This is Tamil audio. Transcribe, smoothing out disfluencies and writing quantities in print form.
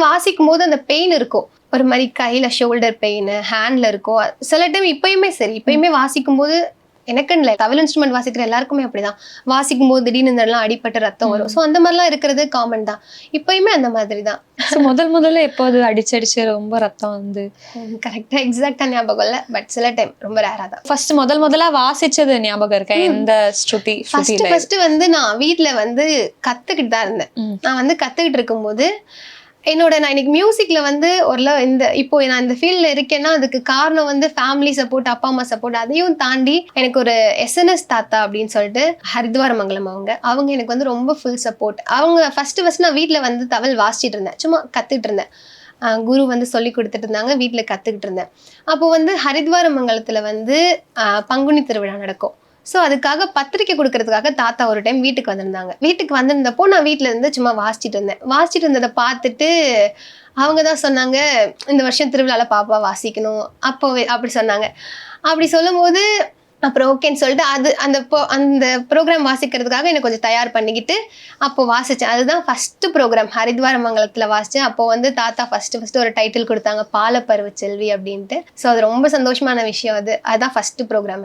வாசிக்கும் போது அந்த பெயின் இருக்கும். ஒரு மாரி கையில ஷோல்டர் பெயின், ஹேண்ட்ல இருக்கும். சில டைம் இப்பயுமே சரி, இப்பயுமே வாசிக்கும் போது எனக்குன்னு இல்ல, தவில் இன்ஸ்ட்ருமெண்ட் வாசிக்கிற எல்லாருக்குமே அப்படிதான். வாசிக்கும் போது திடீர்னு இந்த இடம்லாம் அடிபட்டு ரத்தம் வரும். ஸோ அந்த மாதிரிலாம் இருக்கிறது காமன் தான். இப்பயுமே அந்த மாதிரி தான். முதல்ல எப்போது அடிச்சடிச்சு ரொம்ப ரத்தம் வந்து? கரெக்டா எக்ஸாக்டா ஞாபகம் இல்ல. பட் சில டைம் ரொம்ப ரேரா தான். ஃபர்ஸ்ட் முதல்ல வாசிச்சது ஞாபகம் இருக்கா? எந்த ஸ்ருதி? ஃபர்ஸ்ட் வந்து நான் வீட்ல வந்து கத்துக்கிட்டு தான் இருந்தேன். நான் வந்து கத்துக்கிட்டு இருக்கும்போது நான் இன்னைக்கு மியூசிக்ல வந்து இப்போ நான் இந்த ஃபீல்ட்ல இருக்கேன்னா அதுக்கு காரணம் வந்து ஃபேமிலி சப்போர்ட், அப்பா அம்மா சப்போர்ட். அதையும் தாண்டி எனக்கு ஒரு எஸ்என்எஸ் தாத்தா அப்படின்னு சொல்லிட்டு ஹரித்வாரமங்கலம் அவங்க எனக்கு வந்து ரொம்ப ஃபுல் சப்போர்ட். அவங்க ஃபர்ஸ்ட் நான் வீட்டில் வந்து தவில் வாசிச்சுட்டு இருந்தேன், சும்மா கத்துக்கிட்டு இருந்தேன். குரு வந்து சொல்லி கொடுத்துட்டு இருந்தாங்க, வீட்டில் கத்துக்கிட்டு இருந்தேன். அப்போ வந்து ஹரித்வாரமங்கலத்துல வந்து பங்குனி திருவிழா நடக்கும். ஸோ அதுக்காக பத்திரிக்கை கொடுக்கறதுக்காக தாத்தா ஒரு டைம் வீட்டுக்கு வந்திருந்தாங்க. வீட்டுக்கு வந்திருந்தப்போ நான் வீட்டில் இருந்து சும்மா வாசிச்சுட்டு இருந்தேன். வாசிச்சுட்டு இருந்ததை பார்த்துட்டு அவங்க தான் சொன்னாங்க, இந்த வருஷம் திருவிழாவில் பாப்பா வாசிக்கணும் அப்படி சொன்னாங்க. அப்படி சொல்லும்போது அப்புறம் ஓகேன்னு சொல்லிட்டு அந்த ப்ரோக்ராம் வாசிக்கிறதுக்காக எனக்கு கொஞ்சம் தயார் பண்ணிக்கிட்டு அப்போ வாசித்தேன். அதுதான் ஃபஸ்ட்டு ப்ரோக்ராம் ஹரித்வாரமங்கலத்தில் வாசித்தேன். அப்போ வந்து தாத்தா ஃபஸ்ட்டு ஒரு டைட்டில் கொடுத்தாங்க, பாலப்பருவ செல்வி அப்படின்ட்டு. ஸோ அது ரொம்ப சந்தோஷமான விஷயம். அதுதான் ஃபஸ்ட்டு ப்ரோக்ராம் எனக்கு.